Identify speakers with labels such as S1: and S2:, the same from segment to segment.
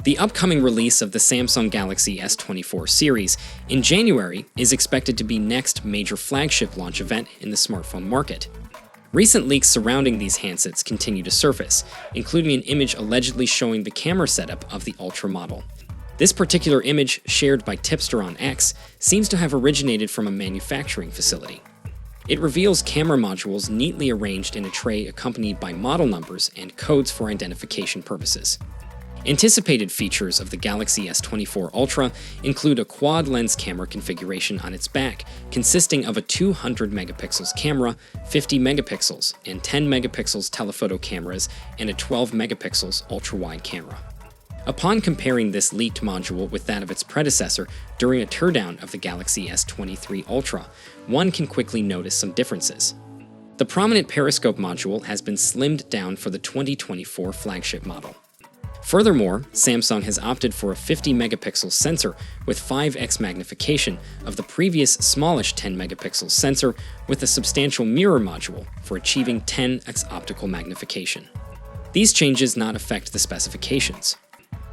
S1: The upcoming release of the Samsung Galaxy S24 series in January is expected to be next major flagship launch event in the smartphone market. Recent leaks surrounding these handsets continue to surface, including an image allegedly showing the camera setup of the Ultra model. This particular image, shared by Tipster on X, seems to have originated from a manufacturing facility. It reveals camera modules neatly arranged in a tray accompanied by model numbers and codes for identification purposes. Anticipated features of the Galaxy S24 Ultra include a quad-lens camera configuration on its back, consisting of a 200 megapixels camera, 50 megapixels, and 10 megapixels telephoto cameras, and a 12 megapixels ultra-wide camera. Upon comparing this leaked module with that of its predecessor during a teardown of the Galaxy S23 Ultra, one can quickly notice some differences. The prominent periscope module has been slimmed down for the 2024 flagship model. Furthermore, Samsung has opted for a 50 megapixel sensor with 5x magnification of the previous smallish 10 megapixel sensor with a substantial mirror module for achieving 10x optical magnification. These changes not affect the specifications.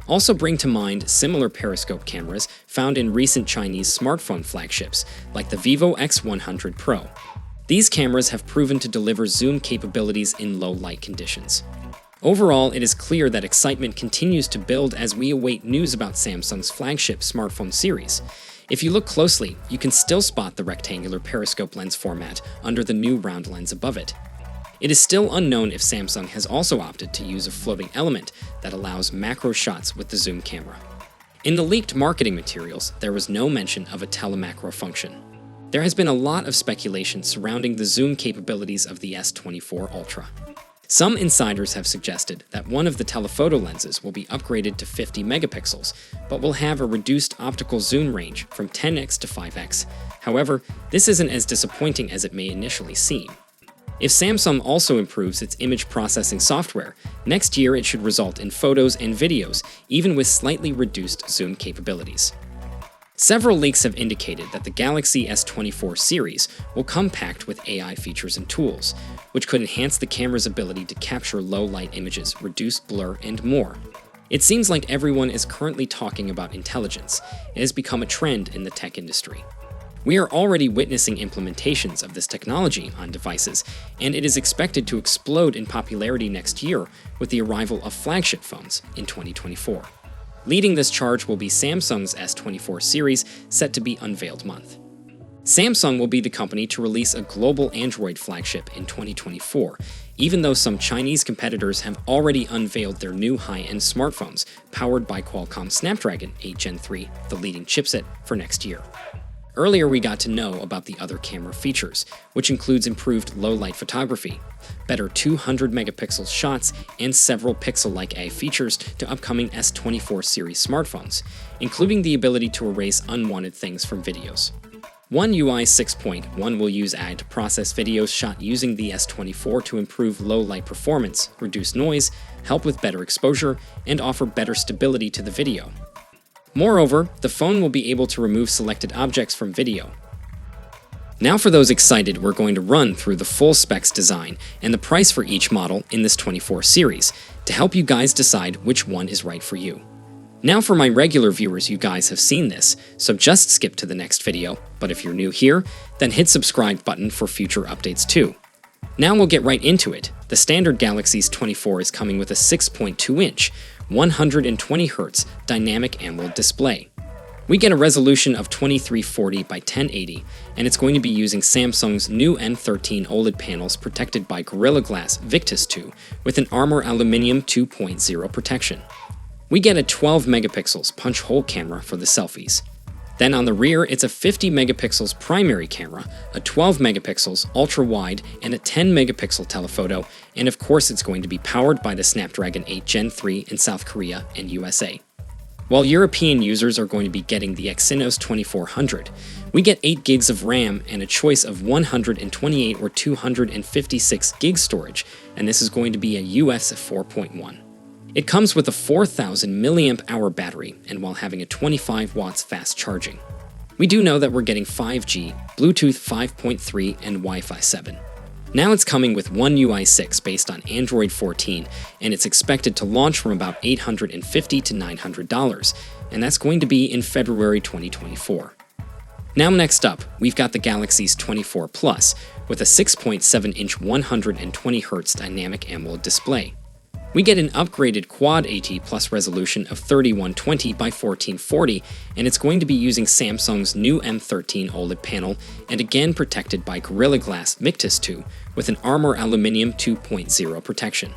S1: Also bring to mind similar periscope cameras found in recent Chinese smartphone flagships, like the Vivo X100 Pro. These cameras have proven to deliver zoom capabilities in low light conditions. Overall, it is clear that excitement continues to build as we await news about Samsung's flagship smartphone series. If you look closely, you can still spot the rectangular periscope lens format under the new round lens above it. It is still unknown if Samsung has also opted to use a floating element that allows macro shots with the zoom camera. In the leaked marketing materials, there was no mention of a telemacro function. There has been a lot of speculation surrounding the zoom capabilities of the S24 Ultra. Some insiders have suggested that one of the telephoto lenses will be upgraded to 50 megapixels, but will have a reduced optical zoom range from 10x to 5x. However, this isn't as disappointing as it may initially seem. If Samsung also improves its image processing software, next year it should result in photos and videos, even with slightly reduced zoom capabilities. Several leaks have indicated that the Galaxy S24 series will come packed with AI features and tools, which could enhance the camera's ability to capture low-light images, reduce blur, and more. It seems like everyone is currently talking about intelligence. It has become a trend in the tech industry. We are already witnessing implementations of this technology on devices, and it is expected to explode in popularity next year with the arrival of flagship phones in 2024. Leading this charge will be Samsung's S24 series, set to be unveiled month. Samsung will be the company to release a global Android flagship in 2024, even though some Chinese competitors have already unveiled their new high-end smartphones powered by Qualcomm Snapdragon 8 Gen 3, the leading chipset for next year. Earlier we got to know about the other camera features, which includes improved low-light photography, better 200 megapixel shots, and several Pixel-like AI features to upcoming S24 series smartphones, including the ability to erase unwanted things from videos. One UI 6.1 will use AI to process videos shot using the S24 to improve low-light performance, reduce noise, help with better exposure, and offer better stability to the video. Moreover, the phone will be able to remove selected objects from video. Now for those excited, we're going to run through the full specs design and the price for each model in this 24 series to help you guys decide which one is right for you. Now for my regular viewers, you guys have seen this, so just skip to the next video, but if you're new here, then hit subscribe button for future updates too. Now we'll get right into it. The standard Galaxy S24 is coming with a 6.2-inch, 120Hz dynamic AMOLED display. We get a resolution of 2340 by 1080, and it's going to be using Samsung's new M13 OLED panels protected by Gorilla Glass Victus 2 with an Armor Aluminium 2.0 protection. We get a 12 megapixels punch hole camera for the selfies. Then on the rear, it's a 50 megapixels primary camera, a 12 megapixels ultra-wide, and a 10 megapixel telephoto, and of course it's going to be powered by the Snapdragon 8 Gen 3 in South Korea and USA. While European users are going to be getting the Exynos 2400, we get 8 gigs of RAM and a choice of 128 or 256 gig storage, and this is going to be a US 4.1. It comes with a 4000 mAh battery, and while having a 25 watts fast charging. We do know that we're getting 5G, Bluetooth 5.3, and Wi-Fi 7. Now it's coming with One UI 6 based on Android 14, and it's expected to launch from about $850 to $900, and that's going to be in February 2024. Now next up, we've got the Galaxy S24 Plus with a 6.7-inch 120Hz dynamic AMOLED display. We get an upgraded Quad AT Plus resolution of 3120 by 1440, and it's going to be using Samsung's new M13 OLED panel, and again protected by Gorilla Glass Victus 2 with an Armor Aluminium 2.0 protection.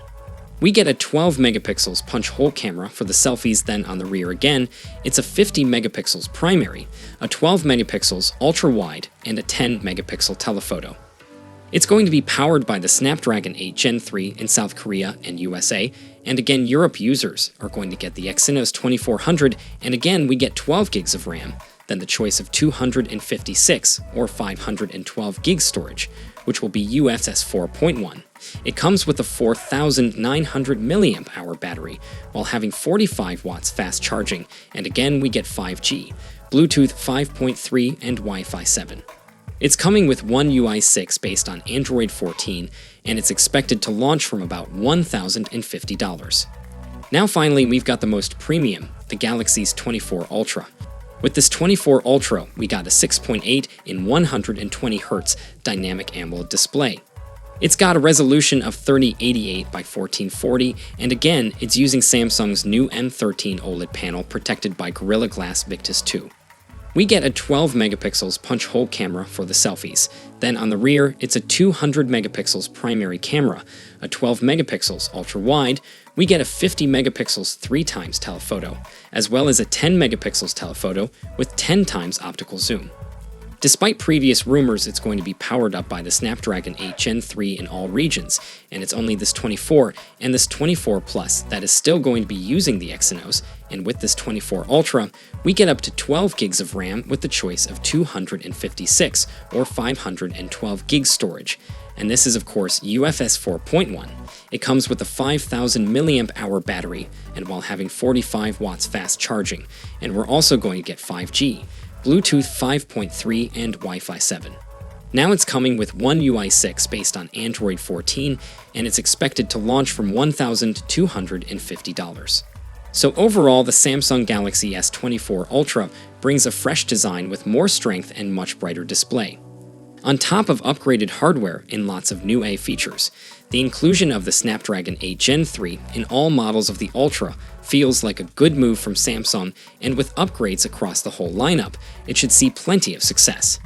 S1: We get a 12 megapixels punch hole camera for the selfies, then on the rear again, it's a 50 megapixels primary, a 12 megapixels ultra wide, and a 10 megapixel telephoto. It's going to be powered by the Snapdragon 8 Gen 3 in South Korea and USA, and again Europe users are going to get the Exynos 2400, and again we get 12 gigs of RAM, then the choice of 256 or 512 gig storage, which will be UFS 4.1. It comes with a 4,900 mAh battery, while having 45 watts fast charging, and again we get 5G, Bluetooth 5.3 and Wi-Fi 7. It's coming with One UI 6 based on Android 14, and it's expected to launch from about $1,050. Now finally, we've got the most premium, the Galaxy S24 Ultra. With this 24 Ultra, we got a 6.8 in 120Hz dynamic AMOLED display. It's got a resolution of 3088 by 1440, and again, it's using Samsung's new M13 OLED panel protected by Gorilla Glass Victus 2. We get a 12 megapixels punch hole camera for the selfies. Then on the rear, it's a 200 megapixels primary camera, a 12 megapixels ultra wide. We get a 50 megapixels 3x telephoto, as well as a 10 megapixels telephoto with 10 times optical zoom. Despite previous rumors it's going to be powered up by the Snapdragon 8 Gen 3 in all regions, and it's only this 24 and this 24 Plus that is still going to be using the Exynos, and with this 24 Ultra, we get up to 12 gigs of RAM with the choice of 256 or 512 gig storage, and this is of course UFS 4.1. It comes with a 5,000 mAh battery, and while having 45 watts fast charging, and we're also going to get 5G, Bluetooth 5.3 and Wi-Fi 7. Now it's coming with One UI 6 based on Android 14, and it's expected to launch from $1,250. So overall, the Samsung Galaxy S24 Ultra brings a fresh design with more strength and much brighter display. On top of upgraded hardware and lots of new AI features, the inclusion of the Snapdragon 8 Gen 3 in all models of the Ultra feels like a good move from Samsung, and with upgrades across the whole lineup, it should see plenty of success.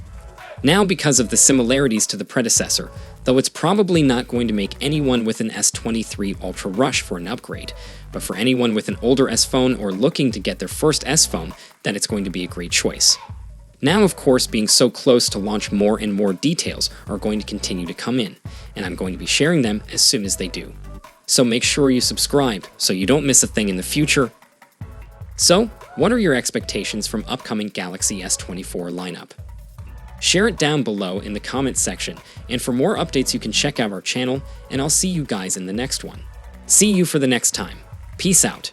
S1: Now, because of the similarities to the predecessor, though it's probably not going to make anyone with an S23 Ultra rush for an upgrade, but for anyone with an older S phone or looking to get their first S phone, then it's going to be a great choice. Now, of course, being so close to launch, more and more details are going to continue to come in, and I'm going to be sharing them as soon as they do. So make sure you subscribe so you don't miss a thing in the future. So, what are your expectations from upcoming Galaxy S24 lineup? Share it down below in the comments section, and for more updates you can check out our channel, and I'll see you guys in the next one. See you for the next time. Peace out.